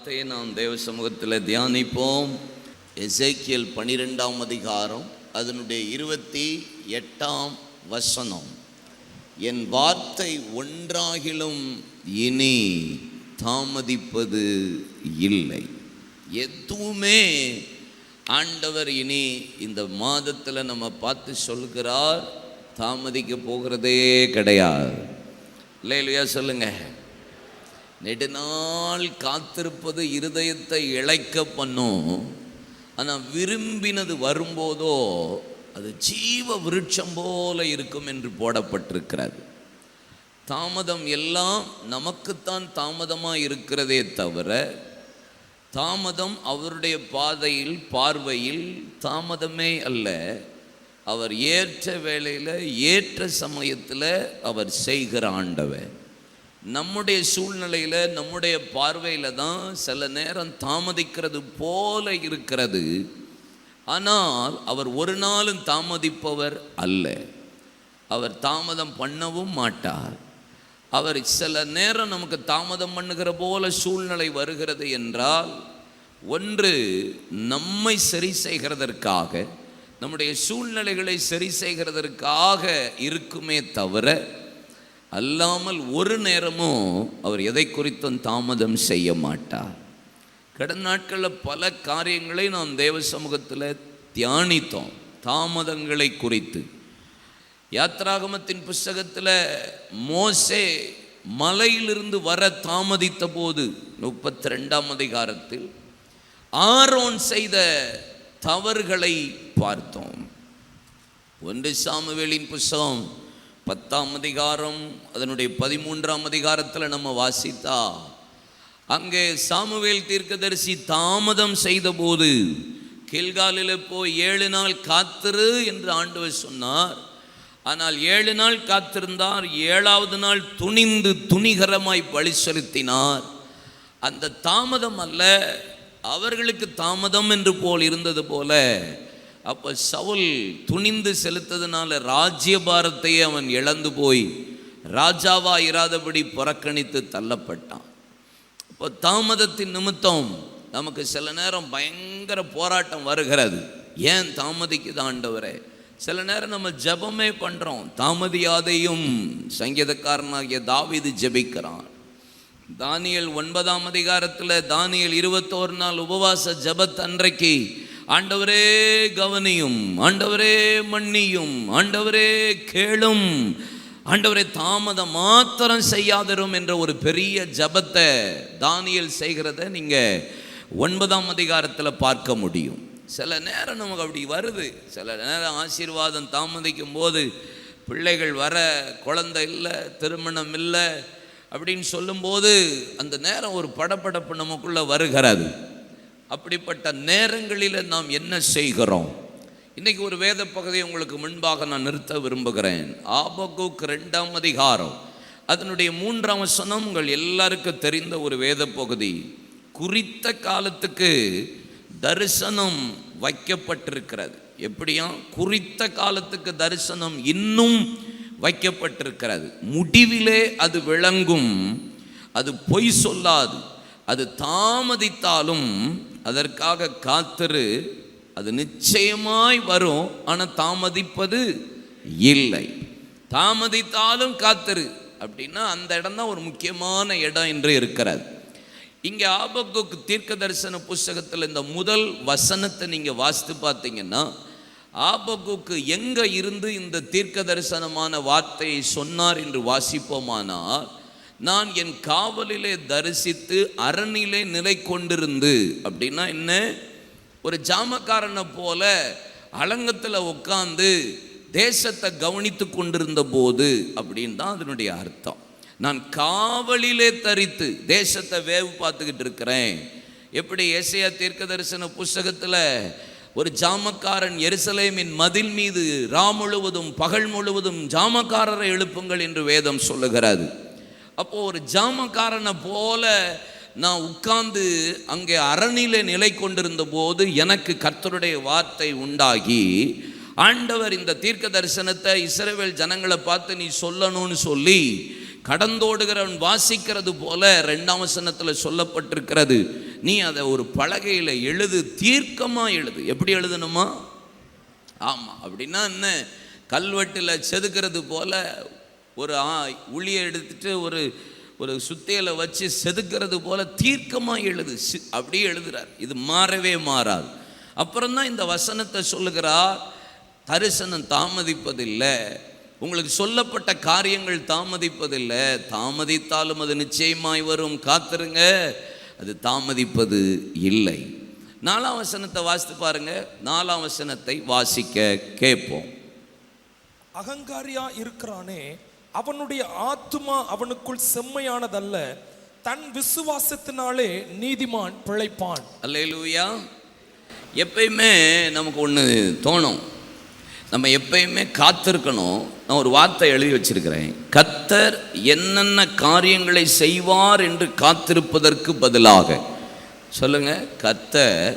வார்த்தையை நாம் தேவ சமூகத்தில் தியானிப்போம். எசேக்கியேல் 12ஆம் அதிகாரம் அதனுடைய 28ஆம் வசனம். என் வார்த்தை ஒன்றாகிலும் இனி தாமதிப்பது இல்லை. எதுவுமே ஆண்டவர் இனி இந்த மாதத்தில் நம்ம பார்த்து சொல்கிறார், தாமதிக்க போகிறதே கிடையாது. இல்லையா சொல்லுங்க. நெடுநாள் காத்திருப்பது இருதயத்தை இளைக்க பண்ணும். ஆனால் விரும்பினது வரும்போதோ அது ஜீவ விருட்சம் போல இருக்கும் என்று போடப்பட்டிருக்கிறது. தாமதம் எல்லாம் நமக்குத்தான் தாமதமாக இருக்கிறதே தவிர, தாமதம் அவருடைய பாதையில் பார்வையில் தாமதமே அல்ல. அவர் ஏற்ற வேளையில் ஏற்ற சமயத்தில் அவர் செய்கிற ஆண்டவர். நம்முடைய சூழ்நிலையில் நம்முடைய பார்வையில் தான் சில நேரம் தாமதிக்கிறது போல இருக்கிறது. ஆனால் அவர் ஒரு நாளும் தாமதிப்பவர் அல்ல. அவர் தாமதம் பண்ணவும் மாட்டார். அவர் சில நேரம் நமக்கு தாமதம் பண்ணுகிற போல சூழ்நிலை வருகிறது என்றால், ஒன்று நம்மை சரி செய்கிறதற்காக, நம்முடைய சூழ்நிலைகளை சரி செய்கிறதற்காக இருக்குமே தவிர, அல்லாமல் ஒரு நேரமும் அவர் எதை குறித்தும் தாமதம் செய்ய மாட்டார். கடந்த நாட்களில் பல காரியங்களை நாம் தேவ சமூகத்தில் தியானித்தோம், தாமதங்களை குறித்து. யாத்ராகமத்தின் புஸ்தகத்தில் மோசே மலையிலிருந்து வர தாமதித்த போது 32ஆம் அதிகாரத்தில் ஆரோன் செய்த தவறுகளை பார்த்தோம். 1 சாமுவேலின் புஸ்தகம் 10ஆம் அதிகாரம் அதனுடைய 13ஆம் அதிகாரத்தில் நம்ம வாசித்தா, அங்கே சாமுவேல் தீர்க்கதரிசி தாமதம் செய்த போது கில்காலில் போய் 7 நாள் காத்திரு என்று ஆண்டவர் சொன்னார். ஆனால் 7 நாள் காத்திருந்தார். 7ஆவது நாள் துணிகரமாய் பலி செலுத்தினார். அந்த தாமதம் அல்ல, அவர்களுக்கு தாமதம் என்று போல் இருந்தது போல. அப்போ சவுல் துணிந்து செலுத்ததுனால ராஜ்யபாரத்தையே அவன் இழந்து போய் ராஜாவா இராதபடி புறக்கணித்து தள்ளப்பட்டான். இப்போ தாமதத்தின் நிமித்தம் நமக்கு சில நேரம் பயங்கர போராட்டம் வருகிறது. ஏன் தாமதிக்குது ஆண்டவரே? சில நேரம் நம்ம ஜெபமே பண்ணுறோம், தாமதியாதையும் சங்கீதக்காரனாகிய தாவீது ஜெபிக்கிறான். தானியேல் 9ஆம் அதிகாரத்தில் தானியேல் 21 நாள் உபவாச ஜெபத்தன்றைக்கு, ஆண்டவரே கவனியும், ஆண்டவரே மன்னியும், ஆண்டவரே கேளும், ஆண்டவரே தாமதம் மாத்திரம் செய்யாதரும் என்ற ஒரு பெரிய ஜெபத்தை தானியேல் செய்கிறத நீங்கள் 9ஆம் அதிகாரத்தில் பார்க்க முடியும். சில நேரம் நமக்கு அப்படி வருது. சில நேரம் ஆசீர்வாதம் தாமதிக்கும் போது, பிள்ளைகள் வர, குழந்தை இல்லை, திருமணம் இல்லை அப்படின்னு சொல்லும்போது அந்த நேரம் ஒரு படபடப்பு நமக்குள்ளே வருகிறது. அப்படிப்பட்ட நேரங்களில் நாம் என்ன செய்கிறோம்? இன்றைக்கி ஒரு வேத பகுதியை உங்களுக்கு முன்பாக நான் நிறுத்த விரும்புகிறேன். ஆபக்கூக் 2ஆம் அதிகாரம் அதனுடைய 3ஆம் வசனம் உங்கள் எல்லாருக்கும் தெரிந்த ஒரு வேத பகுதி. குறித்த காலத்துக்கு தரிசனம் வைக்கப்பட்டிருக்கிறது. எப்படியா? குறித்த காலத்துக்கு தரிசனம் இன்னும் வைக்கப்பட்டிருக்கிறது. முடிவிலே அது விளங்கும், அது பொய் சொல்லாது. அது தாமதித்தாலும் அதற்காக காத்திரு, அது நிச்சயமாய் வரும். ஆனால் தாமதிப்பது இல்லை. தாமதித்தாலும் காத்திரு அப்படின்னா அந்த இடம் தான் ஒரு முக்கியமான இடம் என்று இருக்கிறது. இங்கே ஆபக்கூக் தீர்க்க தரிசன புஸ்தகத்தில் இந்த முதல் வசனத்தை நீங்கள் வாசித்து பார்த்தீங்கன்னா, ஆபக்கூக்கு எங்கே இருந்து இந்த தீர்க்க தரிசனமான வார்த்தையை சொன்னார் என்று வாசிப்போமானால், நான் என் காவலிலே தரிசித்து அரணிலே நிலை கொண்டிருந்து. அப்படின்னா என்ன? ஒரு ஜாமக்காரனை போல அலங்கத்தில் உட்கார்ந்து தேசத்தை கவனித்து கொண்டிருந்த போது அப்படின்னு தான் அதனுடைய அர்த்தம். நான் காவலிலே தரித்து தேசத்தை வேவு பார்த்துக்கிட்டு இருக்கிறேன். எப்படி ஏசாயா தீர்க்க தரிசன புஸ்தகத்தில் ஒரு ஜாமக்காரன் எருசலேமின் மதில் மீது ரா முழுவதும் பகல் முழுவதும் ஜாமக்காரரை எழுப்புங்கள் என்று வேதம் சொல்லுகிறது. அப்போது ஒரு ஜாமக்காரனை போல நான் உட்கார்ந்து அங்கே அரணிலே நிலை கொண்டிருந்த போது எனக்கு கர்த்தருடைய வார்த்தை உண்டாகி, ஆண்டவர் இந்த தீர்க்க தரிசனத்தை இஸ்ரவேல் ஜனங்களை பார்த்து நீ சொல்லணும்னு சொல்லி கடந்தோடுகிறவன் வாசிக்கிறது போல 2ஆம் வசனத்தில் சொல்லப்பட்டிருக்கிறது. நீ அதை ஒரு பலகையில் எழுது, தீர்க்கமாக எழுது. எப்படி எழுதணுமா? ஆமாம். அப்படின்னா என்ன? கல்வெட்டில் செதுக்கிறது போல ஒரு உளியை எடுத்துட்டு ஒரு சுத்தியலை வச்சு செதுக்கிறது போல தீர்க்கமாக எழுது. அப்படியே எழுதுறார். இது மாறவே மாறாது. அப்புறம்தான் இந்த வசனத்தை சொல்லுகிறார், தரிசனம் தாமதிப்பதில்லை, உங்களுக்கு சொல்லப்பட்ட காரியங்கள் தாமதிப்பதில்லை, தாமதித்தாலும் அது நிச்சயமாய் வரும், காத்திருங்க, அது தாமதிப்பது இல்லை. 4ஆம் வசனத்தை வாசித்து பாருங்க. 4ஆம் வசனத்தை வாசிக்க கேட்போம். அகங்காரியா இருக்கிறானே, அவனுடைய ஆத்துமா அவனுக்குள் செம்மையானதல்ல, தன் விசுவாசத்தினாலே நீதிமான் பிழைப்பான். அல்லேலூயா. எப்பயுமே நமக்கு ஒன்று தோணும், நம்ம எப்பயுமே காத்திருக்கணும். நான் ஒரு வார்த்தை எழுதி வச்சிருக்கிறேன், கர்த்தர் என்னென்ன காரியங்களை செய்வார் என்று காத்திருப்பதற்கு பதிலாக. சொல்லுங்க, கர்த்தர்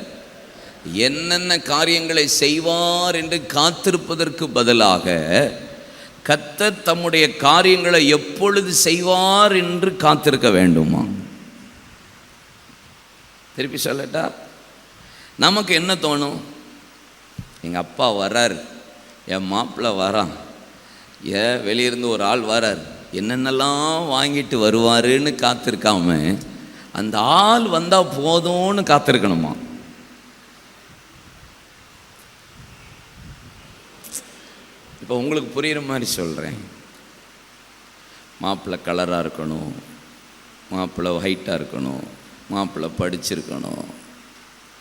என்னென்ன காரியங்களை செய்வார் என்று காத்திருப்பதற்கு பதிலாக கர்த்தர் தம்முடைய காரியங்களை எப்பொழுது செய்வார் என்று காத்திருக்க வேண்டுமா? திருப்பி சொல்லட்டா, நமக்கு என்ன தோணும்? எங்கள் அப்பா வரார், என் மாப்பிள்ளை வரான், வெளியிருந்து ஒரு ஆள் வரார், என்னென்னலாம் வாங்கிட்டு வருவாருன்னு காத்திருக்காம அந்த ஆள் வந்தால் போதும்னு காத்திருக்கணுமா? இப்போ உங்களுக்கு புரிகிற மாதிரி சொல்கிறேன். மாப்பிள்ளை கலராக இருக்கணும், மாப்பிள்ளை ஹைட்டாக இருக்கணும், மாப்பிள்ளை படிச்சிருக்கணும்,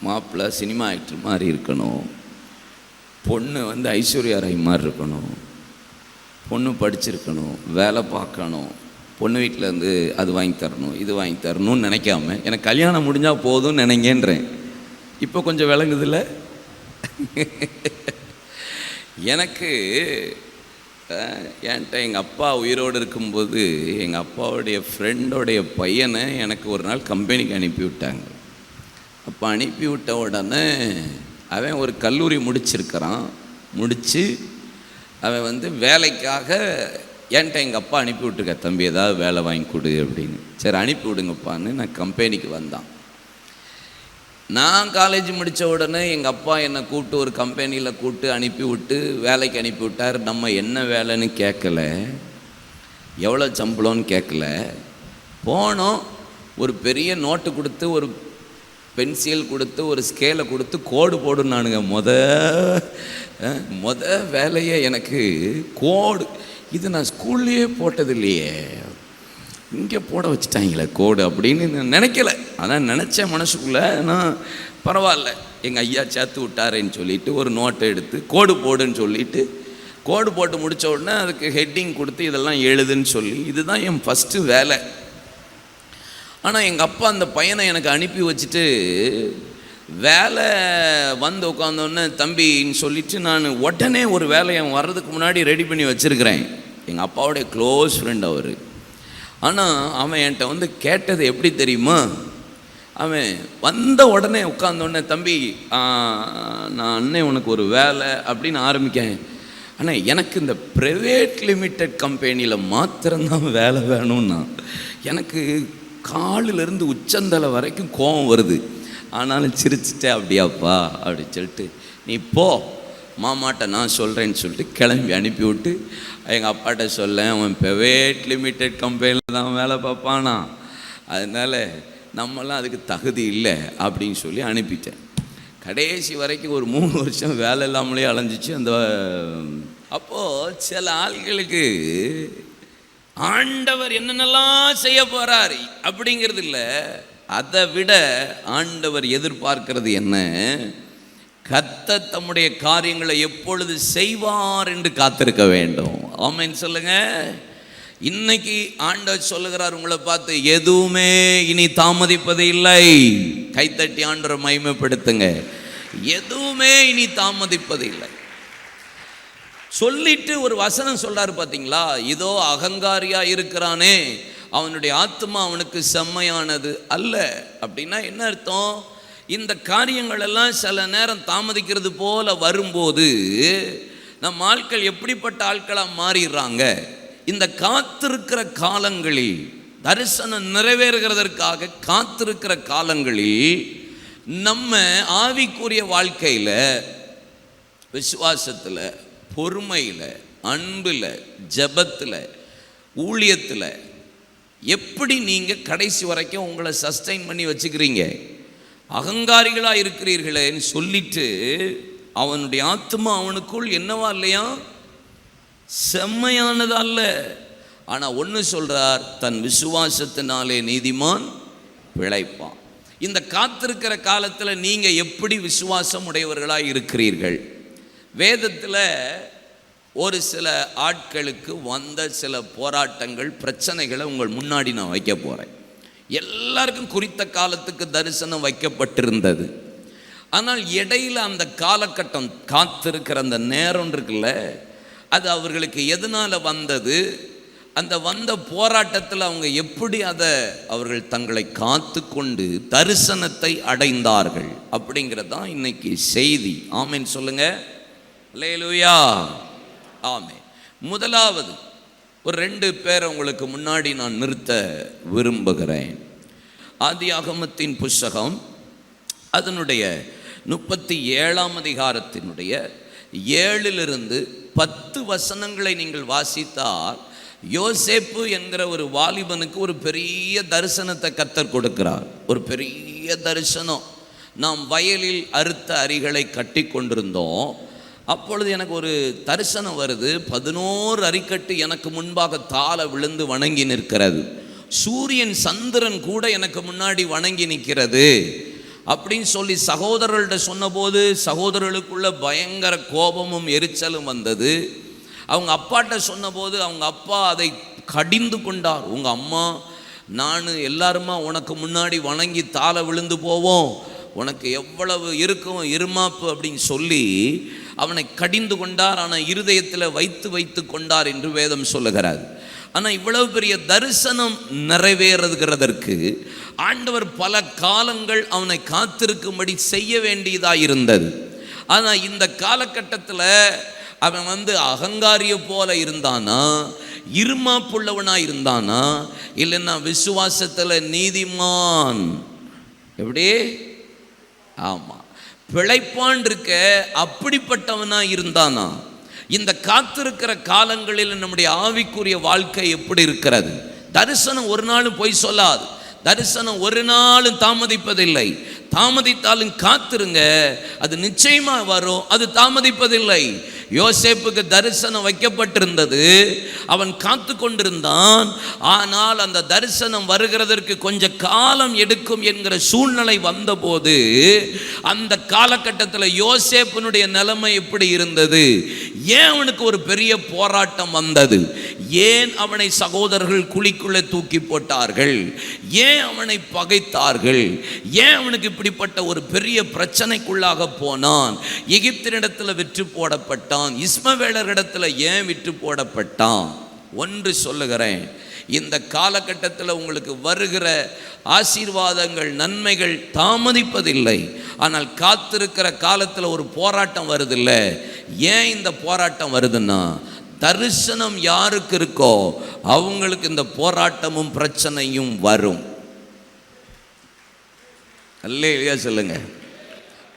மாப்பிள்ளை சினிமா ஆக்டர் மாதிரி இருக்கணும், பொண்ணு ஐஸ்வர்யா ராய் மாதிரி இருக்கணும், பொண்ணு படிச்சிருக்கணும், வேலை பார்க்கணும், பொண்ணு வீட்டிலேருந்து அது வாங்கி தரணும், இது வாங்கி தரணும்னு நினைக்காம எனக்கு கல்யாணம் முடிஞ்சால் போதும்னு நினைங்கன்றேன். இப்போ கொஞ்சம் விளங்குதில்ல? எனக்கு என்கிட்ட எங்கள் அப்பா உயிரோடு இருக்கும்போது எங்கள் அப்பாவுடைய ஃப்ரெண்டோடைய பையனை எனக்கு ஒரு நாள் கம்பெனிக்கு அனுப்பி விட்டாங்க. அப்போ அனுப்பி விட்ட உடனே அவன் ஒரு கல்லூரி முடிச்சிருக்கிறான். முடித்து அவன் வேலைக்காக என்கிட்ட எங்கள் அப்பா அனுப்பி விட்டுருக்க, தம்பி ஏதாவது வேலை வாங்கி கொடு அப்படின்னு. சரி அனுப்பி விடுங்கப்பான்னு நான் கம்பெனிக்கு வந்தான். நான் காலேஜ் முடித்த உடனே எங்கள் அப்பா என்னை கூப்பிட்டு ஒரு கம்பெனியில் கூப்பிட்டு அனுப்பி விட்டு வேலைக்கு அனுப்பி விட்டார். நம்ம என்ன வேலைன்னு கேட்கல, எவ்வளோ சம்பளம்னு கேட்கல. போனோம், ஒரு பெரிய நோட்டு கொடுத்து, ஒரு பென்சில் கொடுத்து, ஒரு ஸ்கேலை கொடுத்து கோடு போடுனானுங்க. மொத வேலையை எனக்கு கோடு. இது நான் ஸ்கூல்லையே போட்டது இல்லையே, இங்கே போட வச்சுட்டாங்களே கோடு அப்படின்னு நான் நினைக்கல. ஆனால் நினச்ச மனசுக்குள்ளே நான் பரவாயில்ல, எங்கள் ஐயா சேர்த்து விட்டாரேன்னு சொல்லிவிட்டு ஒரு நோட்டை எடுத்து கோடு போடுன்னு சொல்லிவிட்டு கோடு போட்டு முடித்த உடனே அதுக்கு ஹெட்டிங் கொடுத்து இதெல்லாம் எழுதுன்னு சொல்லி, இதுதான் என் ஃபஸ்ட்டு வேலை. ஆனால் எங்கள் அப்பா அந்த பையனை எனக்கு அனுப்பி வச்சுட்டு வேலை உட்காந்தோடனே தம்பின்னு சொல்லிவிட்டு நான் உடனே ஒரு வேலையை வர்றதுக்கு முன்னாடி ரெடி பண்ணி வச்சுருக்கிறேன். எங்கள் அப்பாவுடைய க்ளோஸ் ஃப்ரெண்ட் அவர். ஆனால் அவன் என்கிட்ட கேட்டது எப்படி தெரியுமா? அவன் வந்த உடனே உட்கார்ந்தோடனே, தம்பி நான் அண்ணன் உனக்கு ஒரு வேலை அப்படின்னு ஆரம்பிக்கேன். ஆனால் எனக்கு இந்த ப்ரைவேட் லிமிடெட் கம்பெனியில் மாத்திரம்தான் வேலை வேணும்னா எனக்கு காலிலிருந்து உச்சந்தலை வரைக்கும் கோபம் வருது. ஆனாலும் சிரிச்சிட்டே, அப்படியாப்பா அப்படின்னு சொல்லிட்டு, நீ போ மாமாட்ட நான் சொல்கிறேன்னு சொல்லிட்டு கிளம்பி அனுப்பி விட்டு எங்கள் அப்பாட்ட சொல்ல, அவன் ப்ரைவேட் லிமிடெட் கம்பெனியில் தான் வேலை பார்ப்பானா, அதனால் நம்மளாம் அதுக்கு தகுதி இல்லை அப்படின்னு சொல்லி அனுப்பிட்டேன். கடைசி வரைக்கும் ஒரு 3 வருஷம் வேலை இல்லாமலே அலைஞ்சிச்சு அந்த. அப்போது சில ஆள்களுக்கு ஆண்டவர் என்னென்னலாம் செய்ய போகிறார் அப்படிங்கிறது இல்லை, அதை விட ஆண்டவர் எதிர்பார்க்கிறது என்ன? கர்த்தர் தம்முடைய காரியங்களை எப்பொழுது செய்வார் என்று காத்திருக்க வேண்டும். ஆமென் சொல்லுங்க. இன்னைக்கு ஆண்டவர் சொல்லுகிறார் உங்களை பார்த்து, எதுவுமே இனி தாமதிப்பது இல்லை. கைத்தட்டி ஆண்டவரை மகிமைப்படுத்துங்க. எதுவுமே இனி தாமதிப்பது இல்லை சொல்லிட்டு ஒரு வசனம் சொல்றாரு பார்த்தீங்களா? இதோ அகங்காரியா இருக்கிறானே, அவனுடைய ஆத்துமா அவனுக்கு செம்மையானது அல்ல. அப்படின்னா என்ன அர்த்தம்? இந்த காரியங்கள் எல்லாம் சில நேரம் தாமதிக்கிறது போல வரும்போது நம் ஆட்கள் எப்படிப்பட்ட ஆட்களாக மாறிடுறாங்க? இந்த காத்திருக்கிற காலங்களில் தரிசனம் நிறைவேறுகிறதற்காக காத்திருக்கிற காலங்களில் நம்ம ஆவிக்குரிய வாழ்க்கையில், விசுவாசத்தில், பொறுமையில், அன்பில், ஜெபத்தில், ஊழியத்தில் எப்படி நீங்கள் கடைசி வரைக்கும் உங்களை சஸ்டைன் பண்ணி வச்சுக்கிறீங்க? அகங்காரிகளாக இருக்கிறீர்களேன்னு சொல்லிட்டு அவனுடைய ஆத்மா அவனுக்குள் என்னவா இல்லையா? செம்மையானதா அல்ல. ஆனால் ஒன்று சொல்கிறார், தன் விசுவாசத்தினாலே நீதிமான் பிழைப்பான். இந்த காத்திருக்கிற காலத்தில் நீங்கள் எப்படி விசுவாசம் உடையவர்களாக இருக்கிறீர்கள்? வேதத்தில் ஒரு சில ஆட்களுக்கு வந்த சில போராட்டங்கள், பிரச்சனைகளை உங்கள் முன்னாடி நான் வைக்க போகிறேன். எல்லாருக்கும் குறித்த காலத்துக்கு தரிசனம் வைக்கப்பட்டிருந்தது. ஆனால் இடையில் அந்த காலகட்டம், காத்திருக்கிற அந்த நேரம் இருக்குல்ல, அது அவர்களுக்கு எதனால் வந்தது, அந்த வந்த போராட்டத்தில் அவங்க எப்படி அதை அவர்கள் தங்களை காத்து கொண்டு தரிசனத்தை அடைந்தார்கள் அப்படிங்கிறது தான் இன்னைக்கு செய்தி. ஆமேன் சொல்லுங்க. அல்லேலூயா. ஆமென். முதலாவது ஒரு 2 பேரை உங்களுக்கு முன்னாடி நான் நிறுத்த விரும்புகிறேன். ஆதியாகமத்தின் புஸ்தகம் அதனுடைய 37ஆம் அதிகாரத்தினுடைய 7லிருந்து 10 வசனங்களை நீங்கள் வாசித்தால், யோசேப்பு என்கிற ஒரு வாலிபனுக்கு ஒரு பெரிய தரிசனத்தை கர்த்தர் கொடுக்கிறார். ஒரு பெரிய தரிசனம். நாம் வயலில் அறுத்த அரிகளை கட்டி கொண்டிருந்தோம். அப்பொழுது எனக்கு ஒரு தரிசனம் வருது. 11 அரிக்கட்டு எனக்கு முன்பாக தாழ விழுந்து வணங்கி நிற்கிறது. சூரியன் சந்திரன் கூட எனக்கு முன்னாடி வணங்கி நிற்கிறது அப்படின்னு சொல்லி சகோதரர்கள்ட்ட சொன்னபோது சகோதரர்களுக்குள்ள பயங்கர கோபமும் எரிச்சலும் வந்தது. அவங்க அப்பாட்ட சொன்னபோது அவங்க அப்பா அதை கடிந்து கொண்டார். உங்கள் அம்மா நான் எல்லாருமா உனக்கு முன்னாடி வணங்கி தாழ விழுந்து போவோம், உனக்கு எவ்வளவு இருக்கும் இருமாப்பு அப்படின்னு சொல்லி அவனை கடிந்து கொண்டார். ஆனால் இருதயத்தில் வைத்து கொண்டார் என்று வேதம் சொல்லுகிறார். ஆனால் இவ்வளவு பெரிய தரிசனம் நிறைவேறுகிறதற்கு ஆண்டவர் பல காலங்கள் அவனை காத்திருக்கும்படி செய்ய வேண்டியதாக இருந்தது. ஆனால் இந்த காலகட்டத்தில் அவன் அகங்காரிய போல இருந்தானா, இருமாப்புள்ளவனா இருந்தானா, இல்லைன்னா விசுவாசத்தில் நீதிமான் எப்படி, ஆமாம் பிழைப்பான் இருக்க அப்படிப்பட்டவனா இருந்தானா? இந்த காத்திருக்கிற காலங்களில் நம்முடைய ஆவிக்குரிய வாழ்க்கை எப்படி இருக்கிறது? தரிசனம் ஒரு நாளும் பொய் சொல்லாது. தரிசனம் ஒரு நாளும் தாமதிப்பதில்லை. தாமதித்தாலும் காத்திருங்க, அது நிச்சயமா வரும், அது தாமதிப்பதில்லை. யோசேப்புக்கு தரிசனம் வைக்கப்பட்டிருந்தது, அவன் காத்து கொண்டிருந்தான். ஆனால் அந்த தரிசனம் வருகிறதற்கு கொஞ்சம் காலம் எடுக்கும் என்கிற சூழ்நிலை வந்தபோது அந்த காலகட்டத்தில் யோசேப்பினுடைய நிலைமை எப்படி இருந்தது? ஏன் அவனுக்கு ஒரு பெரிய போராட்டம் வந்தது? ஏன் அவனை சகோதரர்கள் குழிக்குள்ளே தூக்கி போட்டார்கள்? ஏன் அவனை பகைத்தார்கள்? ஏன் அவனுக்கு இப்படிப்பட்ட ஒரு பெரிய பிரச்சனைக்குள்ளாக போனான்? எகிப்தினிடத்தில் விற்று போடப்பட்டான், இஸ்மவேலரிடத்தில் ஏன் விற்று போடப்பட்டான்? ஒன்று சொல்லுகிறேன், இந்த காலகட்டத்தில் உங்களுக்கு வருகிற ஆசீர்வாதங்கள், நன்மைகள் தாமதிப்பதில்லை. ஆனால் காத்திருக்கிற காலத்தில் ஒரு போராட்டம் வருதில்லை. ஏன் இந்த போராட்டம் வருதுன்னா, தரிசனம் யாருக்கு இருக்கோ அவங்களுக்கு இந்த போராட்டமும் பிரச்சனையும் வரும். அல்லேலூயா சொல்லுங்க.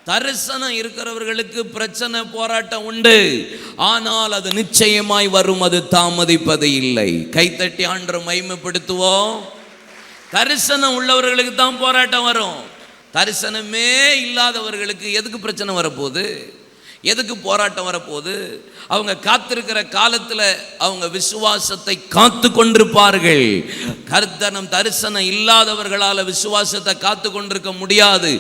தரிசனம் இருக்கிறவர்களுக்கு பிரச்சனை, போராட்டம் உண்டு. ஆனால் அது நிச்சயமாய் வரும், அது தாமதிப்பது இல்லை. கைத்தட்டி ஆண்டவரை மகிமைப்படுத்துவோம். தரிசனம் உள்ளவர்களுக்கு தான் போராட்டம் வரும். தரிசனமே இல்லாதவர்களுக்கு எதுக்கு பிரச்சனை வரப்போகுது? எதுக்கு போராட்டம் வரப்போகுது? அவங்க காத்திருக்கிற காலத்தில் அவங்க விசுவாசத்தை காத்து கொண்டிருப்பார்கள். தரிசனம் இல்லாதவர்களால் விசுவாசத்தை காத்து கொண்டிருக்க முடியாது.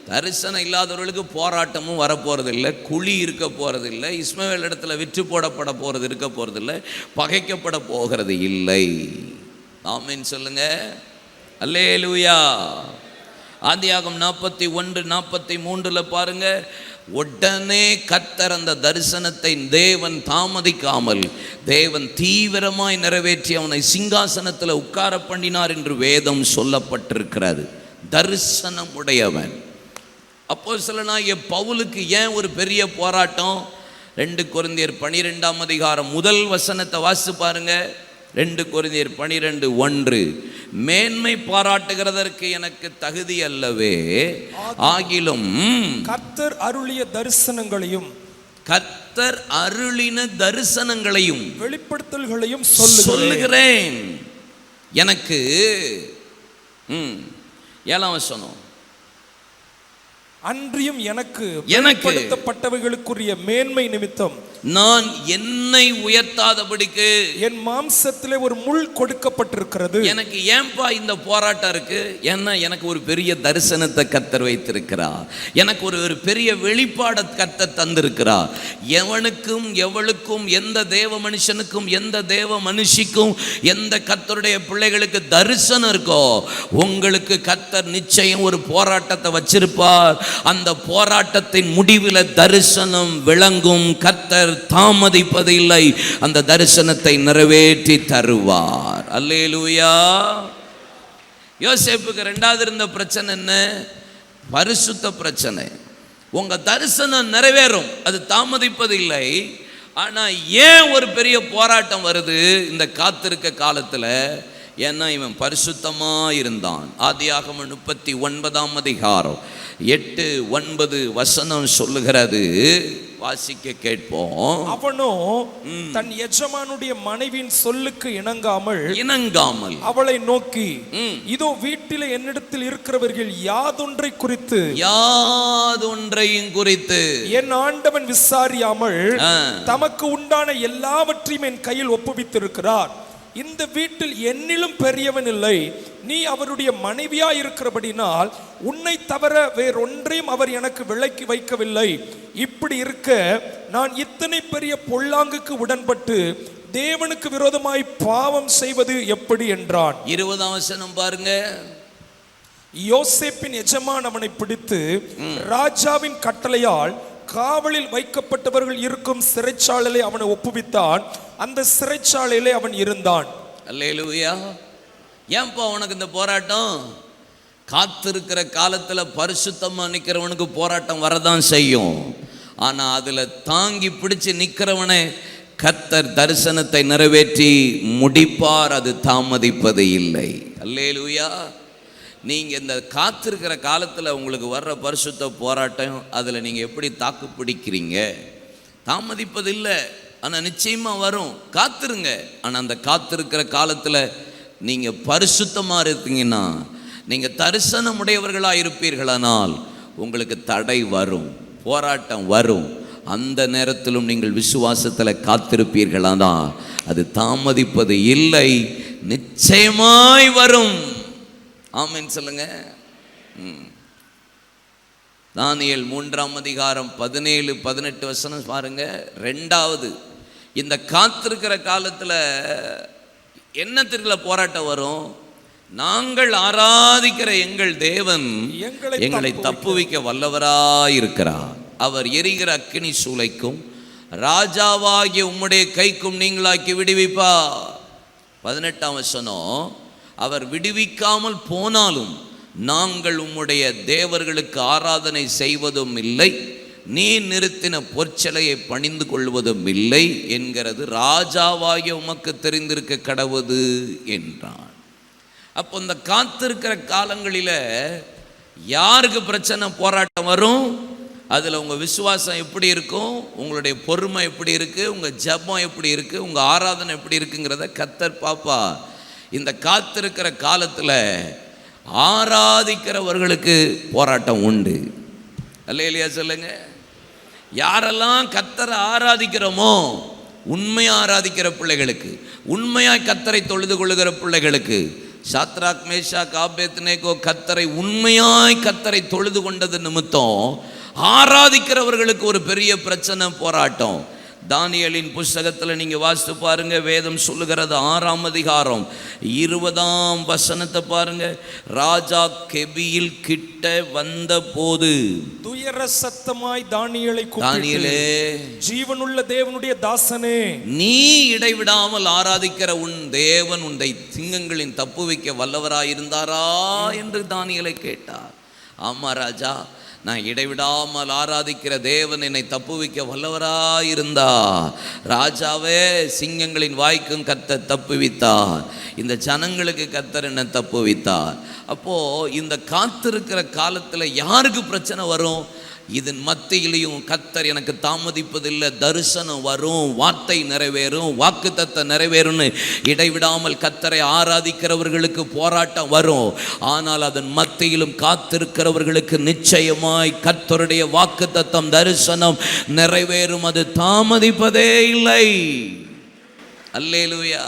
தரிசனம் இல்லாதவர்களுக்கு போராட்டமும் வரப்போறதில்லை, குழி இருக்க போறதில்லை, இஸ்மவேல் இடத்துல விற்று போடப்பட போறது இருக்க போறதில்லை, பகைக்கப்பட போகிறது இல்லை. ஆமென் சொல்லுங்க. அல்லேலூயா. ஆதியாகமம் 41:43 பாருங்க, உடனே கர்த்தர் அந்த தரிசனத்தை தேவன் தாமதிக்காமல் தேவன் தீவிரமாய் நிறைவேற்றி அவனை சிங்காசனத்தில் உட்கார பண்ணினார் என்று வேதம் சொல்லப்பட்டிருக்கிறது. தரிசனம் உடையவன். அப்போஸ்தலனாகிய பவுலுக்கு ஏன் ஒரு பெரிய போராட்டம்? 2 கொரிந்தியர் 12ஆம் அதிகாரம் 1 வசனத்தை வாசித்து பாருங்க. 2 கொரிந்தியர் 12:1 மேன்மை பாராட்டுகிறதற்கு எனக்கு தகுதி அல்லவே, ஆகிலும் கர்த்தர் அருளிய தரிசனங்களையும் கர்த்தர் அருளின தரிசனங்களையும் வெளிப்படுத்தல்களையும் சொல்லுகிறேன். எனக்கு 7ஆம் வசனம், அன்றியும் எனக்கு வெளிப்படுத்தப்பட்டவைகளுக்குரிய மேன்மை நிமித்தம் நான் என்னை உயர்த்தாதபடிக்கு என் மாம்சத்திலே ஒரு முள் கொடுக்கப்பட்டிருக்கிறது. எனக்கு ஏன்பா இந்த போராட்டம் இருக்கு? ஏன்னா எனக்கு ஒரு பெரிய தரிசனத்தை கர்த்தர் வைத்திருக்கிறார். எனக்கு ஒரு பெரிய வெளிப்பாட கர்த்தர் தந்திருக்கிறார். எவனுக்கும் எவளுக்கும், எந்த தேவ மனுஷனுக்கும் எந்த தேவ மனுஷிக்கும், எந்த கர்த்தருடைய பிள்ளைகளுக்கு தரிசனம் இருக்கோ, உங்களுக்கு கர்த்தர் நிச்சயம் ஒரு போராட்டத்தை வச்சிருப்பார். அந்த போராட்டத்தின் முடிவில் தரிசனம் விளங்கும். கர்த்தர் தாமதிப்பதில்லை, அந்த தரிசனத்தை நிறைவேற்றி தருவார். அல்லேலூயா. யோசேப்புக்கு 2வது இருந்த பிரச்சனை என்ன? பரிசுத்த பிரச்சனை. உங்க தரிசனம் நிறைவேறும், அது தாமதிப்பதில்லை. ஆனா ஏன் ஒரு பெரிய போராட்டம் வருது இந்த காத்திருக்க காலத்துல? ஏன்னா இவன் பரிசுத்தமா இருந்தான். ஆதியாகமம் 39ஆம் அதிகாரம் 8-9 வசனம் சொல்லுகிறது. வாசிக்க கேட்போம். அவனோ தன் எஜமானுடைய மனைவியின் சொல்லுக்கு இணங்காமல் அவளை நோக்கி, இதோ வீட்டிலே என்னிடத்தில் இருக்கிறவர்கள் யாதொன்றையும் குறித்து என் ஆண்டவன் விசாரியாமல் தமக்கு உண்டான எல்லாவற்றையும் என் கையில் ஒப்புவித்திருக்கிறார். இந்த வீட்டில் என்னிலும் பெரியவன் இல்லை. நீ அவருடைய மனைவியா இருக்கிறபடினால் உன்னை தவிர வேறொன்றையும் அவர் எனக்கு விலக்கி வைக்கவில்லை. இப்படி இருக்க நான் இத்தனை பெரிய பொல்லாங்குக்கு உடன்பட்டு தேவனுக்கு விரோதமாய் பாவம் செய்வது எப்படி என்றான். 20ஆம் வசனம் பாருங்க. யோசேப்பின் எஜமான் அவனை பிடித்து ராஜாவின் கட்டளையால் காவலில் வைக்கப்பட்டவர்கள் இருக்கும் சிறைச்சாலையிலே அவனை ஒப்புவித்தான். அந்த சிறைச்சாலையிலே அவன் இருந்தான். அல்லேலூயா. ஏன்பா உனக்கு இந்த போராட்டம்? காத்திருக்கிற காலத்துல பரிசுத்தமா நிக்கிறவனுக்கு போராட்டம் வரதான் செய்யும். ஆனா அதுல தாங்கி பிடிச்சு நிக்கிறவனை கர்த்தர் தரிசனத்தை நிறைவேற்றி முடிப்பார். அது தாமதிப்பது இல்லை. அல்லேலூயா. நீங்கள் இந்த காத்திருக்கிற காலத்தில் உங்களுக்கு வர்ற பரிசுத்த போராட்டம், அதில் நீங்கள் எப்படி தாக்கு பிடிக்கிறீங்க? தாமதிப்பது இல்லை, ஆனால் நிச்சயமாக வரும். காத்திருங்க. ஆனால் அந்த காத்திருக்கிற காலத்தில் நீங்கள் பரிசுத்தமாக இருப்பீங்கன்னா, நீங்கள் தரிசனம் உடையவர்களாக இருப்பீர்களானால் உங்களுக்கு தடை வரும், போராட்டம் வரும். அந்த நேரத்திலும் நீங்கள் விசுவாசத்தில் காத்திருப்பீர்களானால் அது தாமதிப்பது இல்லை, நிச்சயமாய் வரும். ஆமென் சொல்லுங்க. தானியேல் 3ஆம் அதிகாரம் 17-18 வசனம் பாருங்க. 2வது இந்த காத்திருக்கிற காலத்தில் என்னத்திற்குள்ள போராட்டம் வரும்? நாங்கள் ஆராதிக்கிற எங்கள் தேவன் எங்களை தப்புவிக்க வல்லவராயிருக்கிறார். அவர் எரிகிற அக்கினி சூளைக்கும் ராஜாவாகிய உம்முடைய கைக்கும் நீங்களாக்கி விடுவிப்பார். 18ஆம் வசனம், அவர் விடுவிக்காமல் போனாலும் நாங்கள் உம்முடைய தேவர்களுக்கு ஆராதனை செய்வதும் இல்லை, நீ நிறுத்தின பொற்சிலையை பணிந்து கொள்வதும் இல்லை என்கிறது ராஜாவாகிய உமக்கு தெரிந்திருக்க கடவுது என்றான். அப்போ இந்த காத்திருக்கிற காலங்களில் யாருக்கு பிரச்சனை போராட்டம் வரும்? அதில் உங்கள் விசுவாசம் எப்படி இருக்கும், உங்களுடைய பொறுமை எப்படி இருக்குது, உங்கள் ஜெபம் எப்படி இருக்குது, உங்கள் ஆராதனை எப்படி இருக்குங்கிறத கர்த்தர் பாப்பா. இந்த காத்திருக்கிற காலத்தில் ஆராதிக்கிறவர்களுக்கு போராட்டம் உண்டு. அல்லேலூயா சொல்லுங்க. யாரெல்லாம் கர்த்தரை ஆராதிக்கிறோமோ, உண்மையாக ஆராதிக்கிற பிள்ளைகளுக்கு, உண்மையாக கர்த்தரை தொழுது கொள்ளுகிற பிள்ளைகளுக்கு, சாத்ராக் மேஷாக் ஆபேத்நேகோ கர்த்தரை உண்மையாய் கர்த்தரை தொழுது கொண்டது நிமித்தம் ஆராதிக்கிறவர்களுக்கு ஒரு பெரிய பிரச்சனை, போராட்டம். தானியேலின் புஸ்தகத்தில் நீங்கள் வாசித்து பாருங்க. வேதம் சொல்லுகிறது 6ஆம் அதிகாரம் 20ஆம் வசனத்தை பாருங்க. ராஜா கெபியில் கிட்ட வந்த போது துயர சத்தமாய் தானியேலை கூப்பிட்டு, ஜீவனுள்ள தேவனுடைய தாசனே, நீ இடைவிடாமல் ஆராதிக்கிற உன் தேவன் உன்னை சிங்கங்களின் தப்புவிக்க வல்லவராயிருந்தாரா என்று தானியேலை கேட்டார். ஆமா ராஜா, நான் இடைவிடாமல் ஆராதிக்கிற தேவன் என்னை தப்புவிக்க வல்லவராயிருந்தா. ராஜாவே, சிங்கங்களின் வாய்க்கும் கர்த்தர் தப்புவித்தார், இந்த ஜனங்களுக்கு கர்த்தர் என்ன தப்புவித்தார். அப்போது இந்த காத்திருக்கிற காலத்தில் யாருக்கு பிரச்சனை வரும்? இதன் மத்தியிலையும் கர்த்தர் எனக்கு தாமதிப்பதில்லை, தரிசனம் வரும், வார்த்தை நிறைவேறும், வாக்குத்தத்தம் நிறைவேறும்னு இடைவிடாமல் கர்த்தரை ஆராதிக்கிறவர்களுக்கு போராட்டம் வரும். ஆனால் அதன் மத்தியிலும் காத்திருக்கிறவர்களுக்கு நிச்சயமாய் கர்த்தருடைய வாக்குத்தத்தம், தரிசனம் நிறைவேறும். அது தாமதிப்பதே இல்லை. அல்லேலூயா.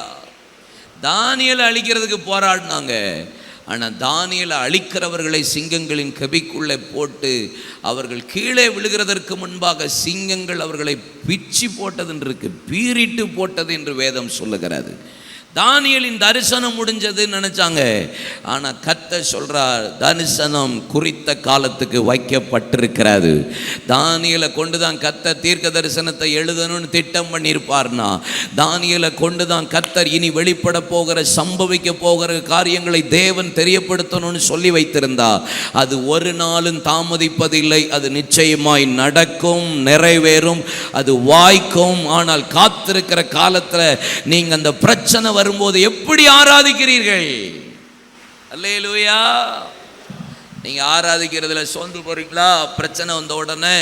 தானியேலை அழிக்கிறதுக்கு போராடினாங்க. ஆனால் தானியேலை அழிக்கிறவர்களை சிங்கங்களின் கபிக்குள்ளே போட்டு அவர்கள் கீழே விழுகிறதற்கு முன்பாக சிங்கங்கள் அவர்களை பிச்சு போட்டது என்று இருக்கு, பீறிட்டு போட்டது என்று வேதம் சொல்லுகிறது. தானியேலின் தரிசனம் முடிஞ்சதுன்னு நினைச்சாங்க. ஆனால் கர்த்தர் சொல்றார், தரிசனம் குறித்த காலத்துக்கு வைக்கப்பட்டிருக்கிறது. தானியேலை கொண்டு தான் கர்த்தர் தீர்க்க தரிசனத்தை எழுதணும்னு திட்டம் பண்ணியிருப்பார்னா, தானியேலை கொண்டு தான் கர்த்தர் இனி வெளிப்பட போகிற, சம்பவிக்க போகிற காரியங்களை தேவன் தெரியப்படுத்தணும்னு சொல்லி வைத்திருந்தா, அது ஒரு நாளும் தாமதிப்பதில்லை. அது நிச்சயமாய் நடக்கும், நிறைவேறும், அது வாய்க்கும். ஆனால் காத்திருக்கிற காலத்தில் நீங்கள் அந்த பிரச்சனை வரும்போது எப்படி ஆராதிக்கிறீர்கள்? அல்லேலூயா. நீங்க ஆராதிக்கிறதுல சோர்ந்து போறீங்களா? பிரச்சனை வந்த உடனே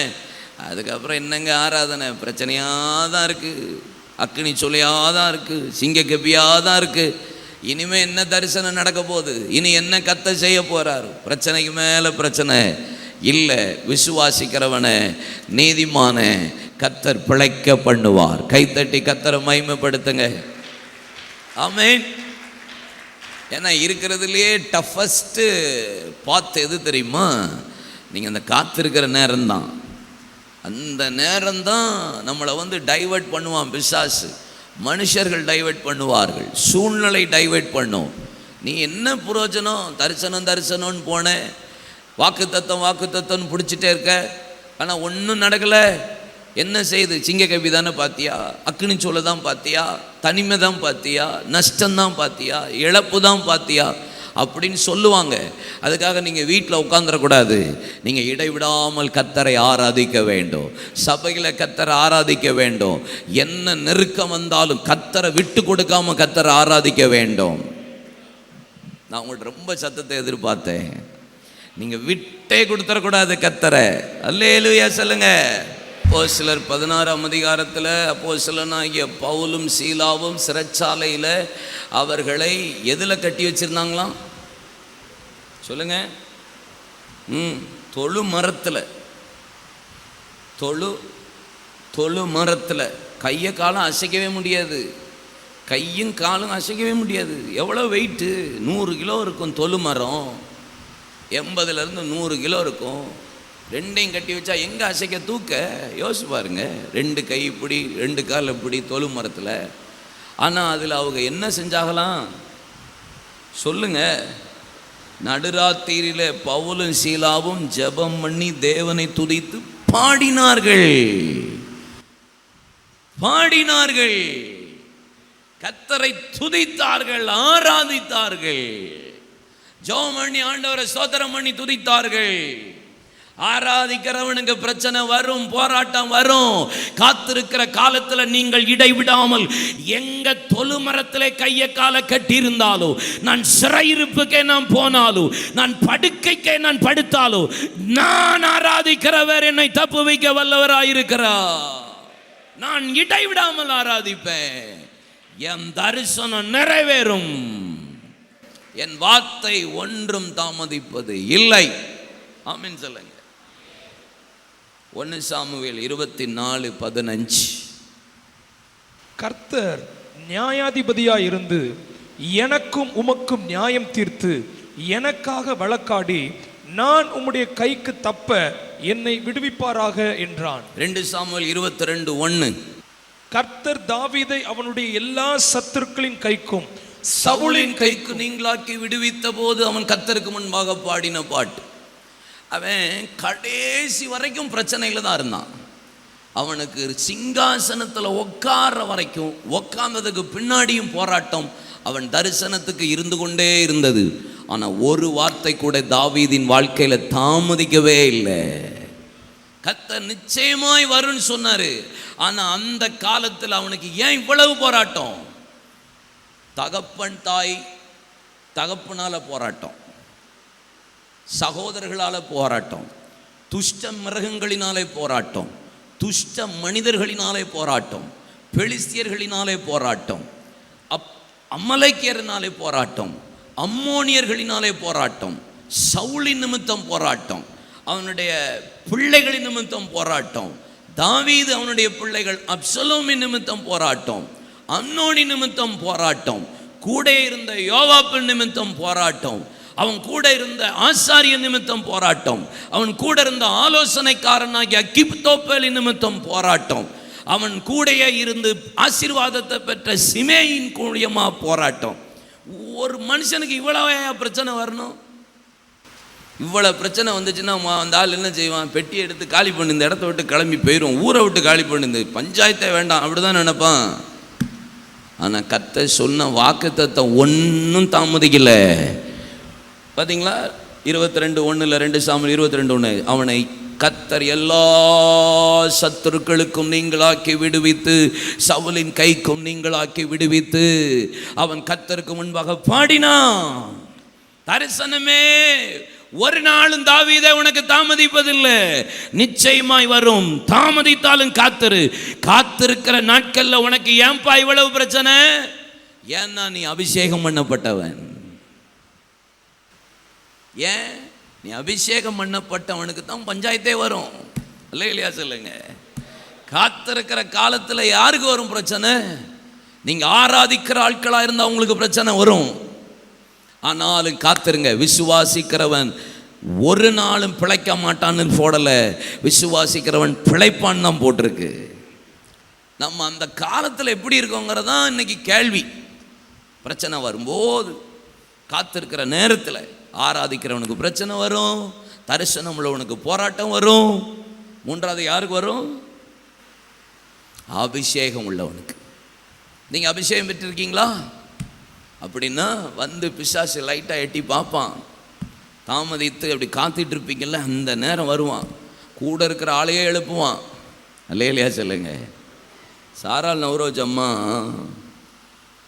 அதுக்கப்புறம் என்னங்க ஆராதனை? பிரச்சனையாக தான் இருக்குது, அக்கினி சொல்லியாக தான் இருக்குது, சிங்க கப்பியாக தான் இருக்குது. இனிமே என்ன தரிசனம் நடக்க போகுது? இனி என்ன கர்த்தர் செய்ய போறாரு? பிரச்சனைக்கு மேலே பிரச்சனை இல்லை. விசுவாசிக்கிறவனை, நீதிமான கர்த்தர் பிழைக்க பண்ணுவார். கைத்தட்டி கர்த்தரை மகிமைப்படுத்துங்க. ஆமென். ஏன்னா இருக்கிறதுலையே டஃபஸ்ட்டு பார்த்து எது தெரியுமா? நீங்கள் அந்த காத்திருக்கிற நேரம்தான். அந்த நேரம்தான் நம்மளை டைவர்ட் பண்ணுவான் பிசாசு. மனுஷர்கள் டைவர்ட் பண்ணுவார்கள், சூழ்நிலை டைவர்ட் பண்ணும். நீ என்ன பிரயோஜனம்? தரிசனம்னு போனேன், வாக்குத்தத்தம்னு பிடிச்சிட்டே இருக்க, ஆனால் ஒன்றும் நடக்கலை. என்ன செய்யுது? சிங்க கவி தானே பார்த்தியா? அக்கினி சோலை தான் பார்த்தியா? தனிமை தான் பார்த்தியா? நஷ்டம்தான் பார்த்தியா? இழப்பு தான் பார்த்தியா? அப்படின்னு சொல்லுவாங்க. அதுக்காக நீங்கள் வீட்டில் உட்காந்துடக்கூடாது. நீங்கள் இடைவிடாமல் கர்த்தரை ஆராதிக்க வேண்டும். சபையில் கர்த்தரை ஆராதிக்க வேண்டும். என்ன நெருக்கம் வந்தாலும் கர்த்தரை விட்டு கொடுக்காம கர்த்தரை ஆராதிக்க வேண்டும். நான் உங்கள்கிட்ட ரொம்ப சத்தத்தை எதிர்பார்த்தேன். நீங்கள் விட்டே கொடுத்துடக்கூடாது கர்த்தரை. அல்லேலூயா சொல்லுங்க. அப்போஸ்தலர் 16ஆம் அதிகாரத்தில் அப்போஸ்தலனாகிய பவுலும் சீலாவும் சிறைச்சாலையில் அவர்களை எதில் கட்டி வச்சிருந்தாங்களாம் சொல்லுங்க? தொழு மரத்தில். தொழு மரத்தில் கையை காலம் அசைக்கவே முடியாது, கையும் காலும் அசைக்கவே முடியாது. எவ்வளோ வெயிட்டு? 100 கிலோ இருக்கும். தொழு மரம் 80லேருந்து 100 கிலோ இருக்கும். ரெண்டையும் கட்டி வச்சா எங்கே அசைக்க, தூக்க? யோசிச்சு பாருங்க. 2 கை இப்படி, 2 கால் இப்படி தொழு மரத்தில். ஆனால் அதில் அவங்க என்ன செஞ்சாகலாம் சொல்லுங்க? நடுராத்திரியில் பவுலும் சீலாவும் ஜெபம் பண்ணி தேவனை துதித்து பாடினார்கள். கர்த்தரை துதித்தார்கள், ஆராதித்தார்கள். ஜெபம் பண்ணி ஆண்டவரை ஸ்தோத்திரம் பண்ணி துதித்தார்கள். ஆராதிக்கிறவனுக்கு பிரச்சனை வரும், போராட்டம் வரும். காத்திருக்கிற காலத்தில் நீங்கள் இடைவிடாமல் எங்க தொழு மரத்திலே கையை காலை கட்டி இருந்தாலும், நான் சிறையிருப்புக்கே நான் போனாலும், நான் படுக்கைக்கே நான் படுத்தாலும், நான் ஆராதிக்கிறவர் என்னை தப்பு வைக்க வல்லவராயிருக்கிறார். நான் இடைவிடாமல் ஆராதிப்பேன். என் தரிசனம் நிறைவேறும். என் வார்த்தை ஒன்றும் தாமதிப்பது இல்லை. ஆமென் சொல்லுங்க. 1 சாமுவேல் 24:15. கர்த்தர் நியாயாதிபதியாய் இருந்து எனக்கும் உமக்கும் நியாயம் தீர்த்து எனக்காக வழக்காடி நான் உம்முடைய கைக்கு தப்ப என்னை விடுவிப்பாராக என்றான். 2 சாமுவேல் 22:1. கர்த்தர் தாவீதை அவனுடைய எல்லா சத்துருக்களின் கைக்கும் சவுலின் கைக்கு நீங்களாக்கி விடுவித்த போது அவன் கர்த்தருக்கு முன்பாக பாடின பாட்டு. அவன் கடைசி வரைக்கும் பிரச்சனையில் தான் இருந்தான். அவனுக்கு சிங்காசனத்தில் உட்கார வரைக்கும், உட்கார்ந்ததுக்கு பின்னாடியும் போராட்டம் அவன் தரிசனத்துக்கு இருந்து கொண்டே இருந்தது. ஆனால் ஒரு வார்த்தை கூட தாவீதின் வாழ்க்கையில தாமதிக்கவே இல்லை. கர்த்தர் நிச்சயமாய் வரும்னு சொன்னாரு. ஆனா அந்த காலத்தில் அவனுக்கு ஏன் இவ்வளவு போராட்டம்? தகப்பன் தாய் தகப்பனால போராட்டம், சகோதரர்களால போராட்டம், துஷ்ட மிருகங்களினாலே போராட்டம், துஷ்ட மனிதர்களினாலே போராட்டம், பெலிஸ்தியர்களினாலே போராட்டம், அமலேக்கியரினாலே போராட்டம், அம்மோனியர்களினாலே போராட்டம், சவுலின் நிமித்தம் போராட்டம், அவனுடைய பிள்ளைகளின் நிமித்தம் போராட்டம், தாவீது அவனுடைய பிள்ளைகள் அப்சலோமின் நிமித்தம் போராட்டம், அம்னோனி நிமித்தம் போராட்டம், கூட இருந்த யோவாபின் நிமித்தம் போராட்டம், அவன் கூட இருந்த ஆசாரிய நிமித்தம் போராட்டம், அவன் கூட இருந்த ஆலோசனைக்காரனாகிய அகித்தோப்பேலின் நிமித்தம் போராட்டம், அவன் கூடையே இருந்து ஆசீர்வாதத்தை பெற்ற சிமேயின் மூலியமா போராட்டம். ஒரு மனுஷனுக்கு இவ்வளவு பிரச்சனை வரணும்? இவ்வளவு பிரச்சனை வந்துச்சுன்னா அந்த ஆள் என்ன செய்வான்? பெட்டி எடுத்து காலி பண்ணி இந்த இடத்த விட்டு கிளம்பி போயிடும், ஊரை விட்டு காலி பண்ணி பஞ்சாயத்தை வேண்டாம் அப்படிதான் நினைப்பான். ஆனால் கர்த்தர் சொன்ன வாக்குத்தத்தம் ஒன்றும் தாமதிக்கல. பார்த்தீங்களா? 22:1 2 சாமுவேல் 22:1 அவனை கர்த்தர் எல்லா சத்துருக்களுக்கும் நீங்களாக்கி விடுவித்து, சவுலின் கைக்கும் நீங்களாக்கி விடுவித்து, அவன் கர்த்தருக்கு முன்பாக பாடினான். தரிசனமே ஒரு நாளும் தாவீதே உனக்கு தாமதிப்பதில்லை, நிச்சயமாய் வரும். தாமதித்தாலும் காத்திரு. காத்திருக்கிற நாட்கள்ல உனக்கு ஏன்பா இவ்வளவு பிரச்சனை? ஏன்னா நீ அபிஷேகம் பண்ணப்பட்டவன். ஏன்? நீ அபிஷேகம் பண்ணப்பட்டவனுக்கு தான் பஞ்சாயத்தே வரும். இல்லையா? சொல்லுங்க. காத்திருக்கிற காலத்தில் யாருக்கு வரும் பிரச்சனை? நீங்க ஆராதிக்கிற ஆட்களா இருந்தா உங்களுக்கு பிரச்சனை வரும். ஆனாலும் காத்திருங்க. விசுவாசிக்கிறவன் ஒரு நாளும் பிழைக்க மாட்டான்னு போடல, விசுவாசிக்கிறவன் பிழைப்பான் தான் போட்டிருக்கு. நம்ம அந்த காலத்தில் எப்படி இருக்கோங்கிறதான் இன்னைக்கு கேள்வி. பிரச்சனை வரும்போது, காத்திருக்கிற நேரத்தில் ஆராதிக்கிறவனுக்கு பிரச்சனை வரும், தரிசனம் உள்ளவனுக்கு போராட்டம் வரும். மூன்றாவது யாருக்கு வரும்? அபிஷேகம் உள்ளவனுக்கு. நீங்க அபிஷேகம் பெற்றிருக்கீங்களா? அப்படின்னா வந்து பிசாசு லைட்டாக எட்டி பார்ப்பான். தாமதித்து அப்படி காத்துட்டு இருப்பீங்கல்ல, அந்த நேரம் வருவான், கூட இருக்கிற ஆளையே எழுப்புவான். இல்லையா? சொல்லுங்க. சாரால் நவரோஜ் அம்மா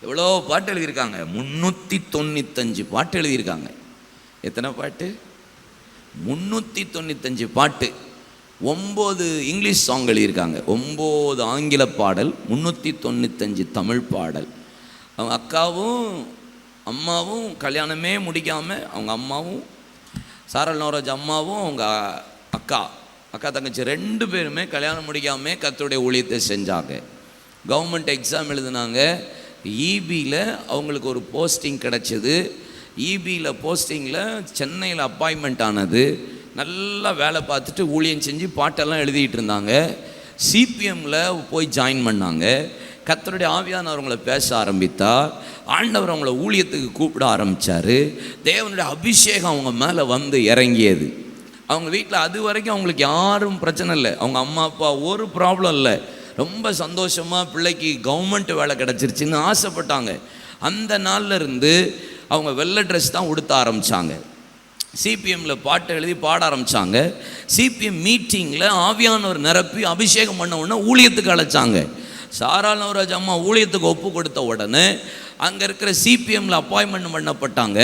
எவ்வளோ பாட்டு எழுதியிருக்காங்க? 395 பாட்டு எழுதியிருக்காங்க. எத்தனை பாட்டு? 395 பாட்டு. 9 இங்கிலீஷ் சாங் எழுதியிருக்காங்க, 9 ஆங்கில பாடல், 395 தமிழ் பாடல். அவங்க அக்காவும் அம்மாவும் கல்யாணமே முடிக்காமல், அவங்க அம்மாவும் சாரல் நவரோஜ் அம்மாவும் அவங்க அக்கா தங்கச்சி 2 பேருமே கல்யாணம் முடிக்காமல் கர்த்தருடைய ஊழியத்தை செஞ்சாங்க. கவர்மெண்ட் எக்ஸாம் எழுதினாங்க. ஈபியில் அவங்களுக்கு ஒரு போஸ்டிங் கிடச்சிது. ஈபியில் போஸ்டிங்கில் சென்னையில் அப்பாயின்மெண்ட் ஆனது. நல்லா வேலை பார்த்துட்டு ஊழியம் செஞ்சு பாட்டெல்லாம் எழுதிட்டு இருந்தாங்க. சிபிஎம்மில் போய் ஜாயின் பண்ணாங்க. கர்த்தருடைய ஆவியானவர் அவங்கள பேச ஆரம்பித்தார். ஆண்டவர் அவங்கள ஊழியத்துக்கு கூப்பிட ஆரம்பித்தார். தேவனுடைய அபிஷேகம் அவங்க மேலே வந்து இறங்கியது. அவங்க வீட்டில் அது வரைக்கும் அவங்களுக்கு யாரும் பிரச்சனை இல்லை, அவங்க அம்மா அப்பா ஒரு ப்ராப்ளம் இல்லை. ரொம்ப சந்தோஷமாக பிள்ளைக்கு கவர்மெண்ட் வேலை கிடச்சிருச்சுன்னு ஆசைப்பட்டாங்க. அந்த நாளில் இருந்து அவங்க வெள்ளை ட்ரெஸ் தான் உடுத்த ஆரம்பித்தாங்க. சிபிஎம்மில் பாட்டு எழுதி பாட ஆரம்பித்தாங்க. சிபிஎம் மீட்டிங்கில் ஆவியானவர் நிரப்பி அபிஷேகம் பண்ண உடனே ஊழியத்துக்கு அழைச்சாங்க. சாரால் நவரோஜ் அம்மா ஊழியத்துக்கு ஒப்பு கொடுத்த உடனே அங்கே இருக்கிற சிபிஎம்மில் அப்பாயின்மெண்ட் பண்ணப்பட்டாங்க.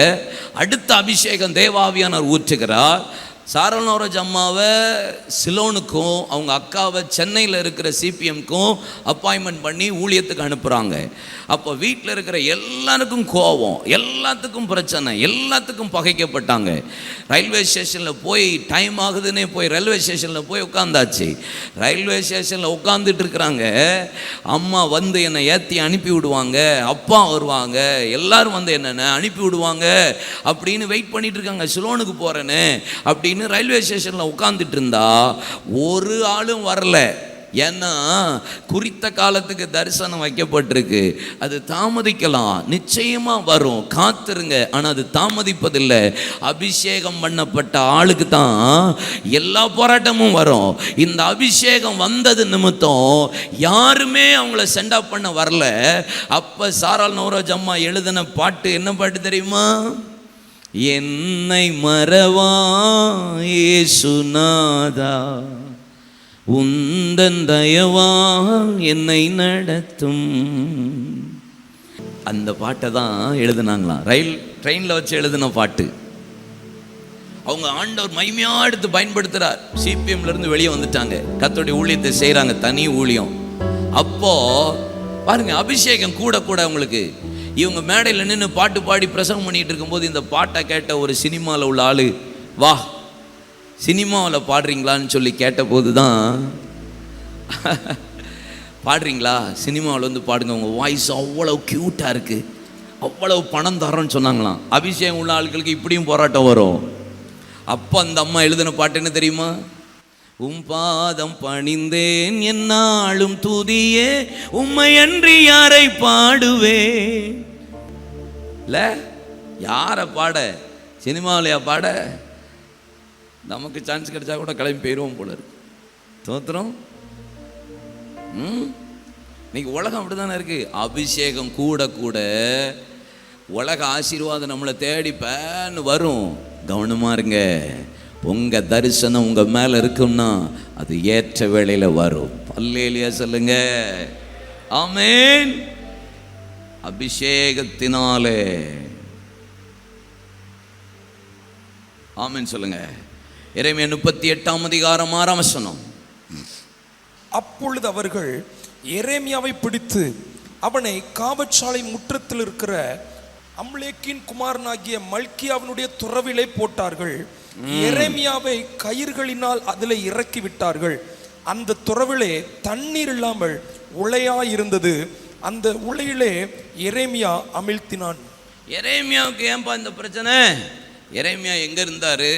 அடுத்த அபிஷேகம் தேவாவியானவர் ஊற்றுகிறார். சாரால் நவரோஜ் அம்மாவை சிலோனுக்கும் அவங்க அக்காவை சென்னையில் இருக்கிற சிபிஎம்க்கும் அப்பாயின்மெண்ட் பண்ணி ஊழியத்துக்கு அனுப்புகிறாங்க. அப்போ வீட்டில் இருக்கிற எல்லாருக்கும் கோபம், எல்லாத்துக்கும் பிரச்சனை, எல்லாத்துக்கும் பகைக்கப்பட்டாங்க. ரயில்வே ஸ்டேஷனில் போய் டைம் ஆகுதுன்னே போய் ரயில்வே ஸ்டேஷனில் போய் உட்காந்தாச்சு. ரயில்வே ஸ்டேஷனில் உட்காந்துட்டு இருக்கிறாங்க. அம்மா வந்து என்னை ஏற்றி அனுப்பி விடுவாங்க, அப்பா வருவாங்க, எல்லாரும் வந்து என்னென்ன அனுப்பி விடுவாங்க அப்படின்னு வெயிட் பண்ணிட்டு இருக்காங்க. சிலோனுக்கு போகிறேன்னு அப்படின்னு ரயில்வே ஸ்டேஷனில் உட்காந்துட்டு இருந்தா ஒரு ஆளும் வரல. ஏன்னா குறித்த காலத்துக்கு தரிசனம் வைக்கப்பட்டிருக்கு. அது தாமதிக்கலாம், நிச்சயமா வரும், காத்திருங்க. ஆனால் அது தாமதிப்பதில்லை. அபிஷேகம் பண்ணப்பட்ட ஆளுக்கு தான் எல்லா போராட்டமும் வரும். இந்த அபிஷேகம் வந்தது நிமித்தம் யாருமே அவங்கள சென்ட் ஆஃப் பண்ண வரல. அப்போ சாரால் நவரோஜ் அம்மா எழுதின பாட்டு என்ன பாட்டு தெரியுமா? என்னை மறவா இயேசுநாதா, உந்தன் தயவால் என்னை நடத்தும். அந்த பாட்டை தான் எழுதுனாங்களாம், ட்ரெயினில் வச்சு எழுதின பாட்டு. அவங்க ஆண்டவர் மகிமையா எடுத்து பயன்படுத்துறார். சிபிஎம்ல இருந்து வெளியே வந்துட்டாங்க, கர்த்தருடைய ஊழியத்தை செய்யறாங்க, தனி ஊழியம். அப்போ பாருங்க, அபிஷேகம் கூட கூட அவங்களுக்கு. இவங்க மேடையில் நின்று பாட்டு பாடி பிரசங்கம் பண்ணிட்டு இருக்கும்போது இந்த பாட்டை கேட்ட ஒரு சினிமாவில் உள்ள ஆளு, வா சினிமாவில் பாடுறீங்களான்னு சொல்லி கேட்டபோது தான், பாடுறீங்களா, சினிமாவில் வந்து பாடுங்க, உங்கள் வாய்ஸ் அவ்வளோ க்யூட்டாக இருக்குது, அவ்வளவு பணம் தரோன்னு சொன்னாங்களாம். அபிஷேகம் உள்ள ஆட்களுக்கு இப்படியும் போராட்டம் வரும். அப்போ அந்த அம்மா எழுதின பாட்டு என்ன தெரியுமா? உம் பாதம் பணிந்தேன் என்னாலும் துதியே, உம்மை அன்றி யாரை பாடுவே. இல்லை யாரை பாட, சினிமாவிலையா பாட? நமக்கு சான்ஸ் கிடைச்சா கூட கிளம்பி போயிடுவோம் போல இருக்கு. தோத்திரம். இன்னைக்கு உலகம் அப்படிதானே இருக்கு. அபிஷேகம் கூட கூட உலக ஆசீர்வாதம் நம்மளை தேடிப்பேன்னு வரும். கவனமா இருங்க. உங்க தரிசனம் உங்க மேல இருக்கும்னா அது ஏற்ற வேளையில வரும். அல்லேலூயா சொல்லுங்க. ஆமென். அபிஷேகத்தினாலே ஆமென் சொல்லுங்க. எரேமியா 38:6 அப்பொழுது அவர்கள் எரேமியாவை பிடித்து அவனை காவற்சாலை முற்றத்தில் இருக்கிற அம்லேக்கின் குமாரனாகிய மல்கியாவினுடைய துறவிலே போட்டார்கள். எரேமியாவை கயிர்களினால் அதில் இறக்கி விட்டார்கள். அந்த துறவிலே தண்ணீர் இல்லாமல் உளையாயிருந்தது. அந்த உளையிலே எரேமியா அமிழ்த்தினான். எரேமியாவுக்கு ஏன்பா இந்த பிரச்சனை? எரேமியா எங்க இருந்தாரு?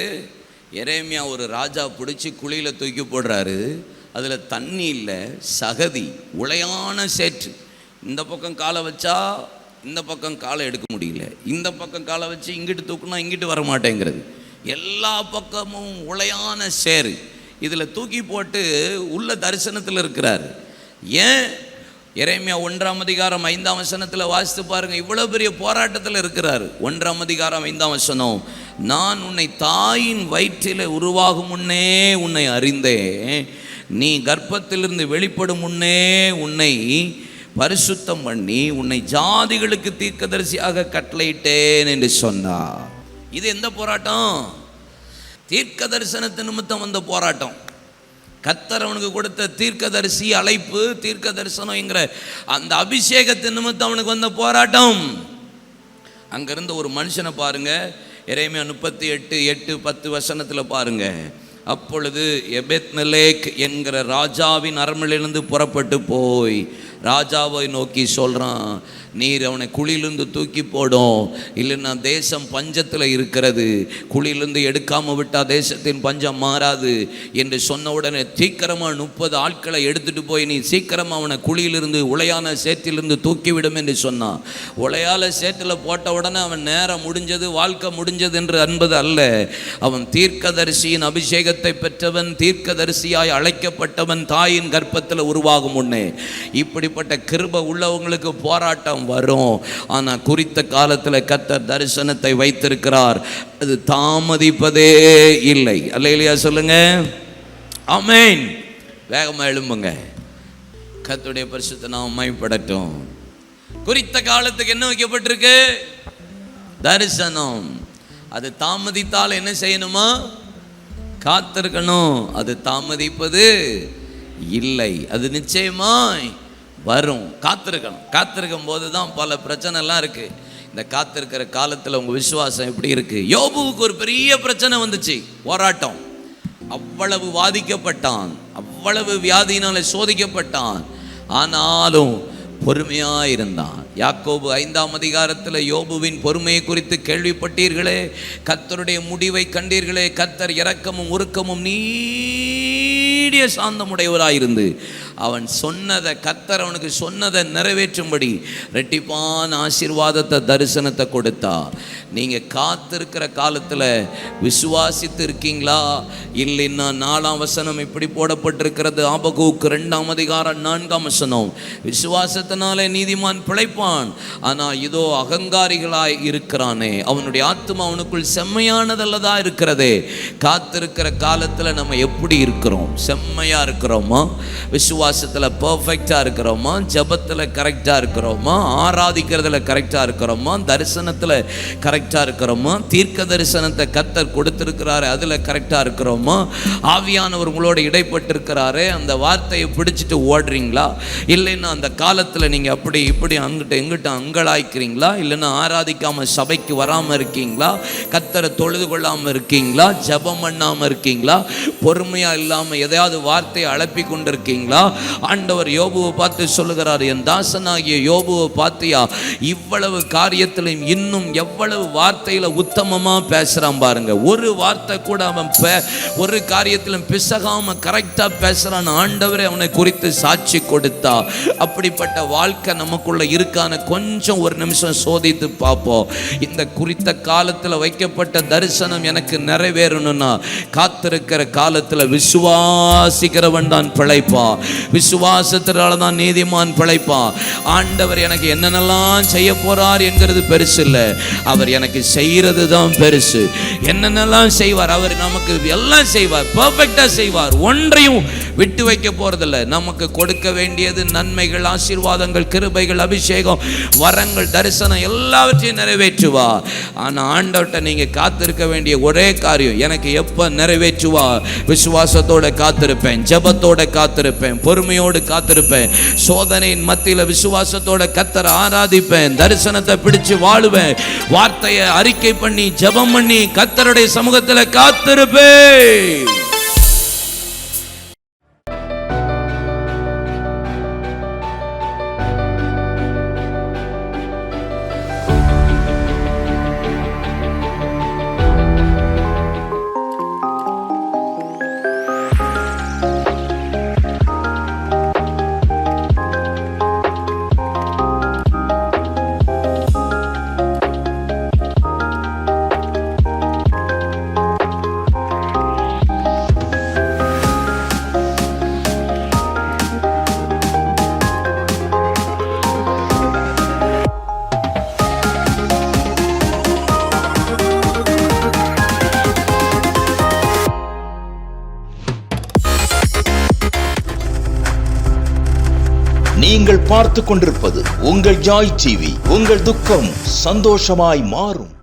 எரேமியா ஒரு ராஜா பிடிச்சி குழியில தூக்கி போடுறாரு. அதில் தண்ணி இல்லை, சகதி, உளையான சேற்று. இந்த பக்கம் காலை வச்சா இந்த பக்கம் காலை எடுக்க முடியல, இந்த பக்கம் காலை வச்சு இங்கிட்டு தூக்குனா இங்கிட்டு வர மாட்டேங்கிறது. எல்லா பக்கமும் உளையான சேரு. இதில் தூக்கி போட்டு உள்ள தரிசனத்தில் இருக்கிறார். ஏன்? எரேமியா 1:5 வாசித்து பாருங்க. இவ்வளோ பெரிய போராட்டத்தில் இருக்கிறார். 1:5 நான் உன்னை தாயின் வயிற்றில் உருவாகும் முன்னே உன்னை அறிந்தேன், நீ கர்ப்பத்திலிருந்து வெளிப்படும் முன்னே உன்னை பரிசுத்தம் பண்ணி உன்னை ஜாதிகளுக்கு தீர்க்கதரிசியாக கட்டளையிட்டேன் என்று சொன்னார். இது எந்த போராட்டம்? தீர்க்க தரிசனத்து நிமித்தம் வந்த போராட்டம். கர்த்தர் அவனுக்கு கொடுத்த தீர்க்கதரிசி அழைப்பு, தீர்க்க தரிசனம் என்கிற அந்த அபிஷேகத்தின் நிமித்தம் அவனுக்கு வந்த போராட்டம். அங்கிருந்து ஒரு மனுஷனை பாருங்க, எரேமியா 38:8-10 பாருங்க. அப்பொழுது எபெத்மெலேக் என்கிற ராஜாவின் அரண்மனையிலிருந்து புறப்பட்டு போய் ராஜாவை நோக்கி சொல்கிறான், நீர் அவனை குழியிலிருந்து தூக்கி போடும், இல்லைன்னா தேசம் பஞ்சத்தில் இருக்கிறது, குழியிலிருந்து எடுக்காமல் விட்டால் தேசத்தின் பஞ்சம் மாறாது என்று சொன்ன உடனே சீக்கிரமாக 30 ஆட்களை எடுத்துகிட்டு போய் நீ சீக்கிரமாக அவனை குழியிலிருந்து உளையான சேற்றிலிருந்து தூக்கிவிடும் என்று சொன்னான். உளையால சேற்றில் போட்ட உடனே அவன் நேரம் முடிஞ்சது, வாழ்க்கை முடிஞ்சது என்று என்பது அல்ல. அவன் தீர்க்கதரிசியின் அபிஷேகத்தை பெற்றவன், தீர்க்கதரிசியாய் அழைக்கப்பட்டவன், தாயின் கர்ப்பத்தில் உருவாகும் முன்னே. இப்படிப்பட்ட கிருபை உள்ளவங்களுக்கு போராட்டம் வரும். ஆனால் குறித்த காலத்தில் கர்த்தர் தரிசனத்தை வைத்திருக்கிறார். அது தாமதிப்பதே இல்லை. அல்லேலூயா சொல்லுங்க. ஆமென். வேகமாக எழும்புங்க. கர்த்தருடைய பரிசுத்த நாமம் மகிமைப்படட்டும். குறித்த காலத்துக்கு என்ன வைக்கப்பட்டிருக்கு? தரிசனம். அது தாமதித்தால் என்ன செய்யணுமா? காத்திருக்கணும். அது தாமதிப்பது இல்லை, அது நிச்சயமாய் வரும். காத்திருக்கணும். காத்திருக்கும் போது தான் பல பிரச்சனைலாம் இருக்கு. இந்த காத்திருக்கிற காலத்தில் உங்கள் விசுவாசம் எப்படி இருக்கு? யோபுவுக்கு ஒரு பெரிய பிரச்சனை வந்துச்சு, போராட்டம். அவ்வளவு வாதிக்கப்பட்டான், அவ்வளவு வியாதியினால சோதிக்கப்பட்டான். ஆனாலும் பொறுமையாக இருந்தான். யாக்கோபு 5 யோபுவின் பொறுமையை குறித்து கேள்விப்பட்டீர்களே, கர்த்தருடைய முடிவை கண்டீர்களே. கர்த்தர் இரக்கமும் உருக்கமும் நீடிய சாந்தமுடையவராயிருந்து அவன் சொன்னதை, கர்த்தர் அவனுக்கு சொன்னதை நிறைவேற்றும்படி ரெட்டிப்பான ஆசீர்வாதத்தை, தரிசனத்தை கொடுத்தா. நீங்கள் காத்திருக்கிற காலத்தில் விசுவாசித்து இருக்கீங்களா? இல்லைன்னா 4 இப்படி போடப்பட்டிருக்கிறது. ஆபகூக்கு 2:4 விசுவாசத்தினாலே நீதிமான் பிழைப்பான் இருப்பான். ஆனா இதோ அகங்காரிகளாய் இருக்கிறானே, அவனுடைய ஆத்துமா அவனுக்குள் செம்மையானதல்லதா இருக்கிறதே. காத்திருக்கிற காலத்துல நம்ம எப்படி இருக்கிறோம்? செம்மையா இருக்கிறோமா? விசுவாசத்துல பெர்ஃபெக்டா இருக்கிறோமா? ஜெபத்துல கரெக்டா இருக்கிறோமா? ஆராதிக்கிறதுல கரெக்டா இருக்கிறோமா? தரிசனத்துல கரெக்டா இருக்கிறோமா? தீர்க்க தரிசனத்தை கர்த்தர் கொடுத்திருக்கிறாரு, அதுல கரெக்டா இருக்கிறோமா? ஆவியானவர் உங்களோட இடைப்பட்டிருக்கிறாரே, அந்த வார்த்தையை பிடிச்சிட்டு ஓடுறீங்களா? இல்லைன்னா அந்த காலத்துல நீங்க அப்படி இப்படி அங்கிட்ட எங்கிட்ட அங்கலாய்க்கிறீங்களா? இல்லைன்னா ஆராதிக்காம சபைக்கு வராம இருக்கீங்களா? கர்த்தரை தொழுது கொள்ளாம இருக்கீங்களா? ஜெபம் பண்ணாம இருக்கீங்களா? பொறுமையா இல்லாம எதையாவது வார்த்தையை அழப்பி கொண்டிருக்கீங்களா? ஆண்டவர் யோபுவை பார்த்து சொல்லுகிறார், என் தாசனாகிய யோபுவை பார்த்தியா? இவ்வளவு காரியத்திலும் இன்னும் எவ்வளவு வார்த்தையில உத்தமமா பேசுறான் பாருங்க. ஒரு வார்த்தை கூட அவன் ஒரு காரியத்திலும் பிசகாம கரெக்டா பேசுறான். ஆண்டவரே அவனை குறித்து சாட்சி கொடுத்தா. அப்படிப்பட்ட வாழ்க்கை நமக்குள்ள இருக்கான கொஞ்சம் ஒரு நிமிஷம் சோதித்து பார்ப்போம். இந்த குறித்த காலத்துல வைக்கப்பட்ட தரிசனம் எனக்கு நிறைவேறணும்னா காத்திருக்கிற காலத்துல விசுவாசிக்கிறவன் தான் பிழைப்பா. விசுவாசத்தினால தான் நீதிமான் பிழைப்பா. ஆண்டவர் எனக்கு என்னென்னலாம் செய்ய போறார் என்கிறது பெருசு இல்லை, அவர் எனக்கு செய்யறது தான் பெருசு. என்னென்னலாம் செய்வார், அவர் நமக்கு எல்லாம் செய்வார், பெர்ஃபெக்ட்டா செய்வார். ஒன்றையும் விட்டு வைக்க போறதில்லை. நமக்கு கொடுக்க வேண்டியது நன்மைகள், ஆசீர்வாதங்கள், கிருபைகள், அபிஷேகம், வரங்கள், தரிசனம் எல்லாவற்றையும் நிறைவேற்றுவா. ஆனா ஆண்டவர்கிட்ட நீங்க காத்திருக்க வேண்டிய ஒரே காரியம், எனக்கு எப்ப நிறைவேற்றுவா? விசுவாசத்தோட காத்திருப்பேன், ஜெபத்தோட காத்திருப்பேன், பொறுமையோடு காத்திருப்பேன், சோதனையின் மத்தியில விசுவாசத்தோட கர்த்தரை ஆராதிப்பேன், தரிசனத்தை பிடிச்சு வாழுவேன், வார்த்தையை அறிக்கை பண்ணி ஜெபம் பண்ணி கர்த்தருடைய சமூகத்தில் காத்திருப்பேன். நீங்கள் பார்த்து கொண்டிருப்பது உங்கள் ஜாய் டிவி. உங்கள் துக்கம் சந்தோஷமாய் மாறும்.